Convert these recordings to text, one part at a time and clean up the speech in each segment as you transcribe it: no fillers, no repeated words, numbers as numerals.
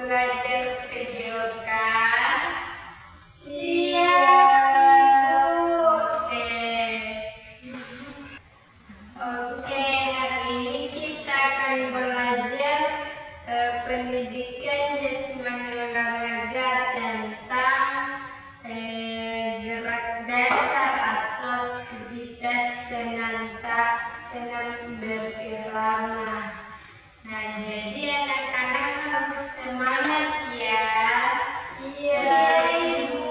belajar video kan? Iya. Oke, hari ini kita akan belajar pendidikan jasmani olahraga tentang gerak dasar atau aktivitas senam berirama. Nah, jadi anak-anak harus semangat ya. Iya, Ibu.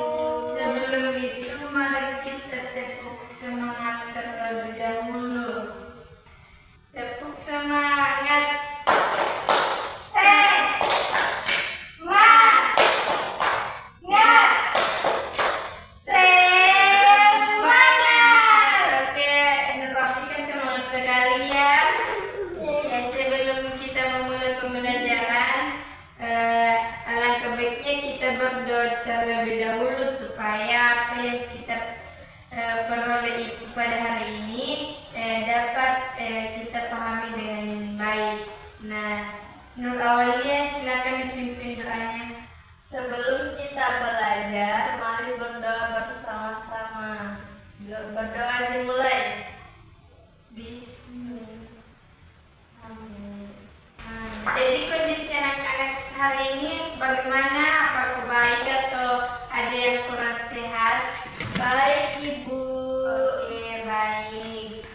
Sebelum itu mari kita tepuk semangat terlebih dahulu. Tepuk semangat. Oke, Rafika semangat sekali ya. Ya, sebelum kita memulai pembelajaran, alangkah baiknya kita berdoa terlebih dahulu supaya apa yang kita peroleh pada hari ini dapat kita pahami dengan baik. Nah, Nur Awalia silakan dipimpin doanya. Sebelum kita belajar, mari berdoa bersama-sama. Berdoa dimulai. Bismillah. Jadi kondisi anak-anak hari ini bagaimana? Apakah baik atau ada yang kurang sehat? Baik, Ibu. Oke, baik.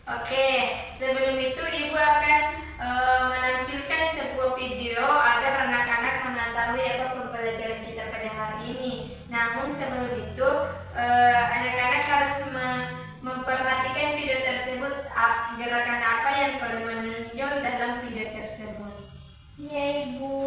Oke, sebelum itu Ibu akan menampilkan sebuah video agar anak-anak mengetahui apa pembelajaran kita pada hari ini. Namun sebelum itu, anak-anak harus memperhatikan video tersebut, gerakan apa yang paling menonjol dalam video tersebut. Iya, Ibu.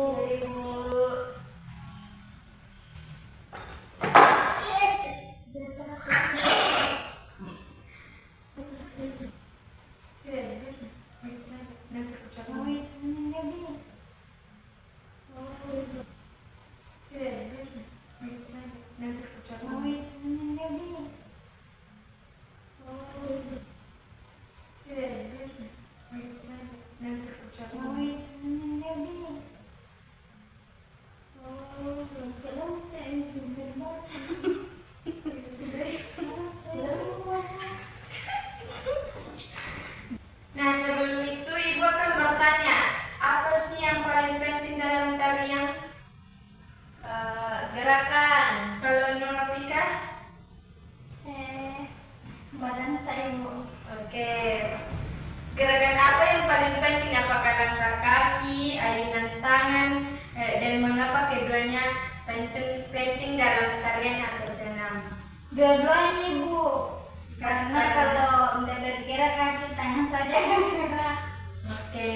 Nah, sebelum itu Ibu akan bertanya, apa sih yang paling penting dalam tarian? Gerakan. Kalau Nur Rafika? Badan tak, Ibu. Oke. Gerakan apa yang paling penting? Apakah langkah kaki, ayunan tangan, dan mengapa keduanya penting dalam tarian atau senam? Dua-duanya, Ibu. Karena kalau udah bergerak kaki tangan saja bergerak. Oke.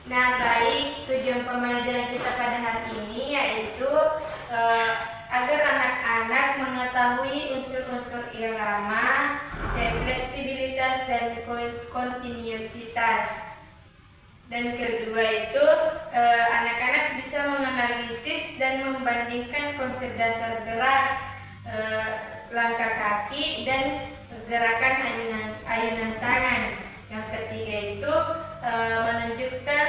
Nah, baik, tujuan pembelajaran kita pada hari ini yaitu agar anak-anak mengetahui unsur-unsur irama, fleksibilitas dan kontinuitas. Dan kedua itu anak-anak bisa menganalisis dan membandingkan konsep dasar gerak, langkah kaki dan gerakan ayunan tangan. Yang ketiga itu menunjukkan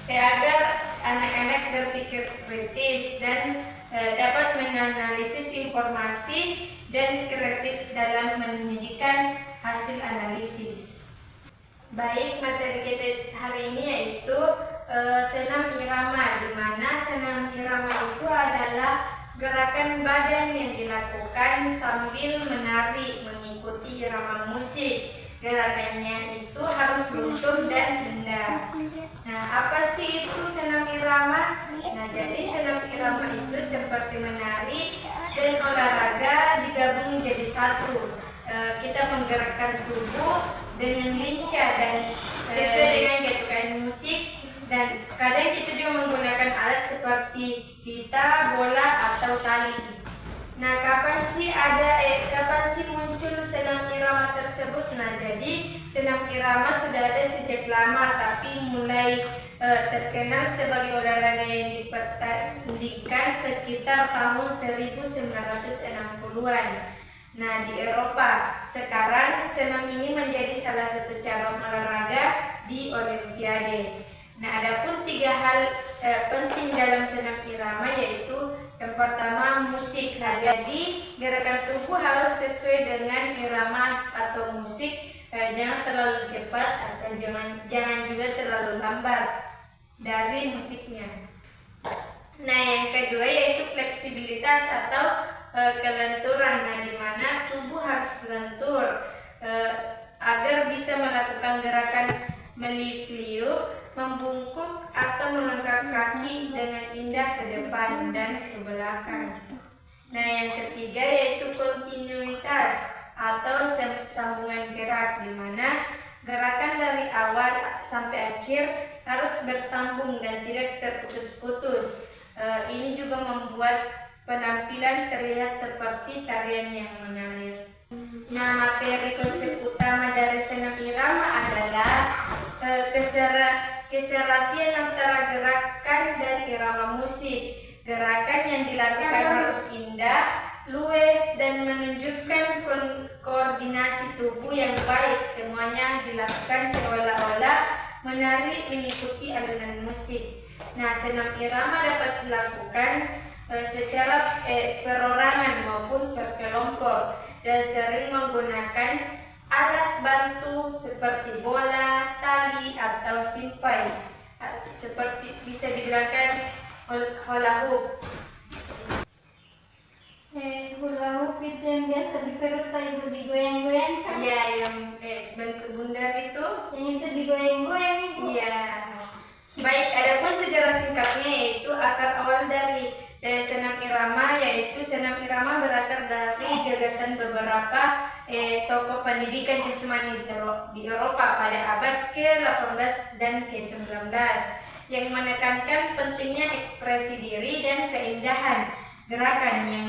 agar anak-anak berpikir kritis dan dapat menganalisis informasi dan kreatif dalam menyajikan hasil analisis. Baik, materi kita hari ini yaitu senam irama, di mana senam irama itu adalah gerakan badan yang dilakukan sambil menari mengikuti irama musik. Gerakannya itu harus luntur dan rendah. Nah, apa sih itu senam irama? Nah, jadi senam irama itu seperti menari dan olahraga digabung menjadi satu. Kita menggerakkan tubuh dengan lincah dan sesuai dengan gerakan musik, dan kadang kita juga menggunakan alat seperti pita, bola atau tali. Nah, kapan sih muncul senam irama tersebut? Nah, jadi senam irama sudah ada sejak lama, tapi mulai terkenal sebagai olahraga yang dipertandingkan sekitar tahun 1960-an. Nah, di Eropa sekarang senam ini menjadi salah satu cabang olahraga di Olimpiade. Nah, adapun 3 hal penting dalam senam irama yaitu yang pertama musik. Nah, jadi gerakan tubuh harus sesuai dengan irama atau musik. Jangan terlalu cepat atau jangan juga terlalu lambat dari musiknya. Nah, yang kedua yaitu fleksibilitas atau kelenturan. Nah, di mana tubuh harus lentur agar bisa melakukan gerakan meliuk-liuk, membungkuk atau melangkah kaki dengan indah ke depan dan ke belakang. Nah, yang ketiga yaitu kontinuitas atau sambungan gerak, di mana gerakan dari awal sampai akhir harus bersambung dan tidak terputus-putus. Ini juga membuat penampilan terlihat seperti tarian yang mengalir. Nah, materi konsep utama dari senam irama adalah keserasian antara gerakan dan irama musik. Gerakan yang dilakukan harus indah, luwes, dan menunjukkan koordinasi tubuh yang baik. Semuanya dilakukan seolah-olah menari mengikuti alunan musik. Nah, senam irama dapat dilakukan secara perorangan maupun berkelompok dan sering menggunakan alat bantu seperti bola, tali, atau simpai. Seperti bisa dibilangkan hula hoop. Hula hoop itu yang biasa di perut ibu digoyang-goyangkan. Iya, yang bentuk bundar itu. Yang itu digoyang-goyang ibu. Iya. Baik, adapun sejarah singkatnya yaitu akar awal dari senam irama, yaitu senam irama berakar dari gagasan beberapa tokoh pendidikan jasmani di Eropa pada abad ke-18 dan ke-19 yang menekankan pentingnya ekspresi diri dan keindahan gerakan yang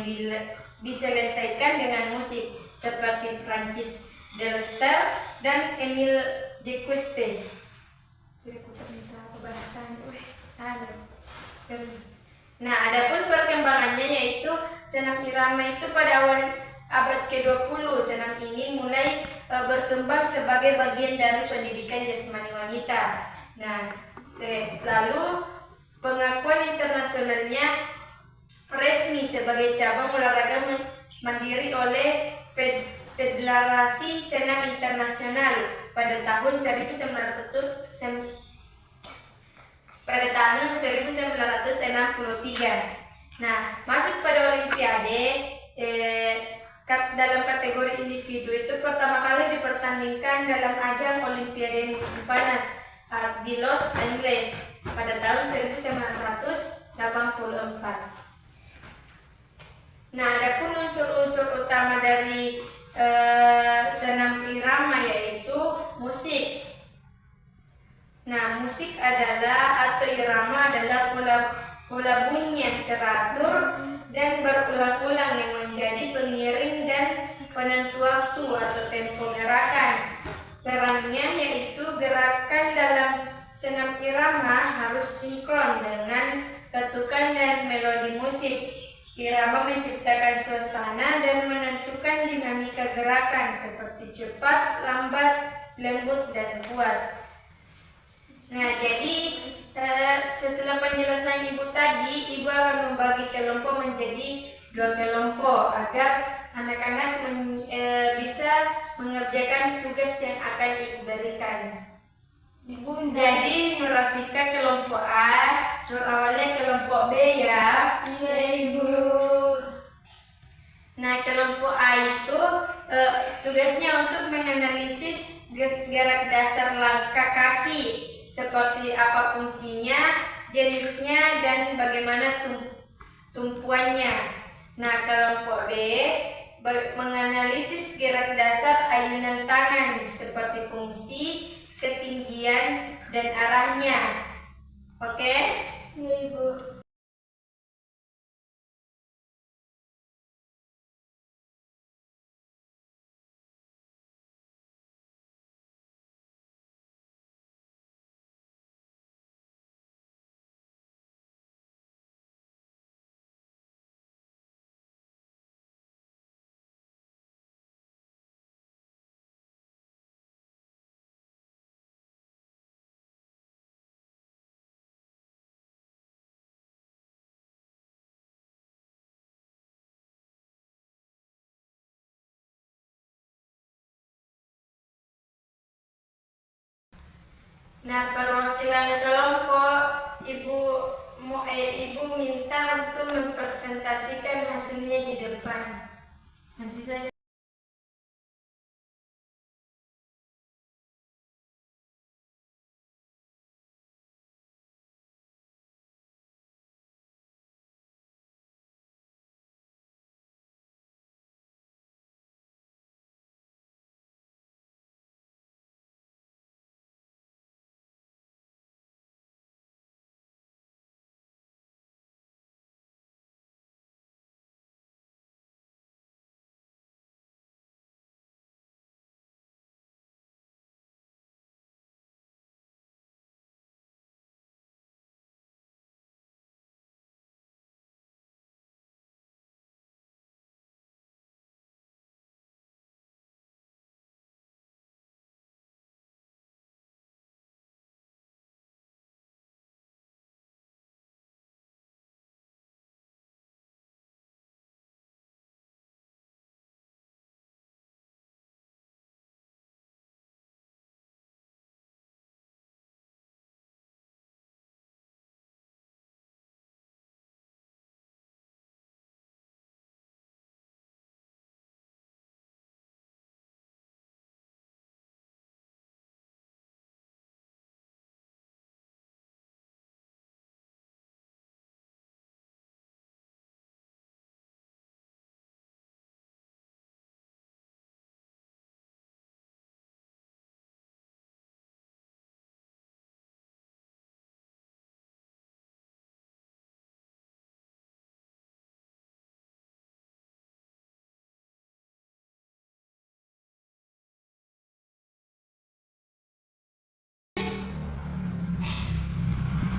diselesaikan dengan musik seperti Francis Delester dan Emile Jacquestin. Nah, adapun perkembangannya yaitu senam irama itu pada awal abad ke-20 senam ini mulai berkembang sebagai bagian dari pendidikan jasmani wanita. Nah, lalu pengakuan internasionalnya resmi sebagai cabang olahraga mandiri oleh Federasi Senam Internasional pada tahun 1963. Nah, masuk pada Olimpiade dalam kategori individu itu pertama kali dipertandingkan dalam ajang Olimpiade musim panas di Los Angeles pada tahun 1984. Nah, adapun unsur-unsur utama dari senam irama yaitu musik. Nah, musik atau irama adalah pola bunyi yang teratur dan berulang-ulang yang menjadi pengiring dan penentu waktu atau tempo gerakan. Perannya yaitu gerakan dalam senam irama harus sinkron dengan ketukan dan melodi musik. Irama menciptakan suasana dan menentukan dinamika gerakan seperti cepat, lambat, lembut, dan kuat. Nah, jadi setelah penjelasan Ibu tadi, Ibu akan membagi kelompok menjadi 2 kelompok agar anak-anak bisa mengerjakan tugas yang akan Ibu berikan. Jadi Nur Afika kelompok A, Nur awalnya kelompok B ya. Iya Ibu. Nah, kelompok A itu tugasnya untuk menganalisis gerak dasar langkah kaki seperti apa fungsinya, jenisnya, dan bagaimana tumpuannya. Nah, kelompok B menganalisis gerak dasar ayunan tangan seperti fungsi, ketinggian, dan arahnya. Oke? Iya Ibu. Nah, perwakilan kelompok ibu minta untuk mempresentasikan hasilnya di depan. Nanti saja.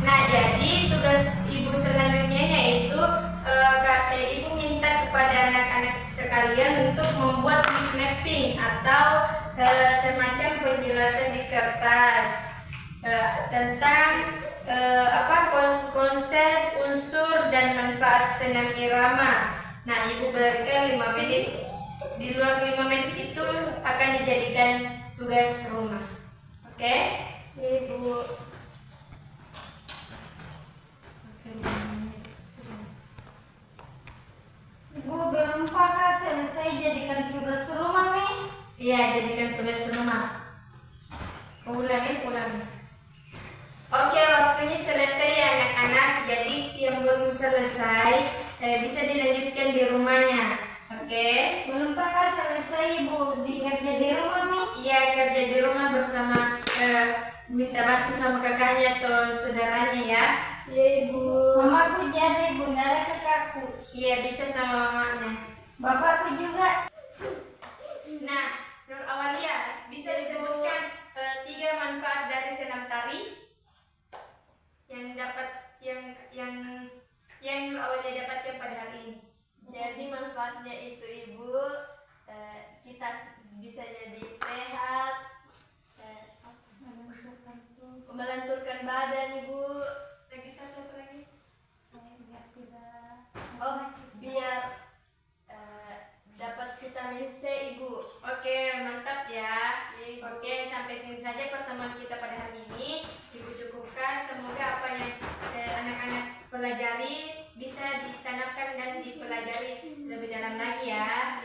Nah, jadi tugas ibu selanjutnya yaitu ibu minta kepada anak-anak sekalian untuk membuat mapping atau semacam penjelasan di kertas tentang konsep, unsur, dan manfaat senam irama. Nah, ibu berikan 5 menit. Di luar 5 menit itu akan dijadikan tugas rumah. Oke? Ibu. Ibu belum pakai selesai jadikan tugas rumah nih. Iya, jadikan tugas rumah. Ulang. Oke, waktunya selesai ya anak-anak. Jadi yang belum selesai bisa dilanjutkan di rumahnya. Oke? Belum pakai selesai ibu dikerja di rumah nih. Iya, kerja di rumah bersama minta bantu sama kakaknya atau saudaranya ya. Iya ibu. Mamaku jadi bunda kakakku. Iya, bisa sama mamanya. Bapakku juga. Nah, Nur Awalia, bisa disebutkan 3 manfaat dari senam tari yang Nur Awalia dapatkan pada hari ini. Jadi manfaatnya itu ibu, kita bisa jadi sehat, melenturkan badan ibu. Lagi satu apa lagi? Oh, biar dapat vitamin C ibu. Oke, mantap ya. Iya, Ibu. Oke, sampai sini saja pertemuan kita pada hari ini. Ibu cukupkan. Semoga apa yang anak-anak pelajari bisa ditanamkan dan dipelajari lebih dalam lagi ya.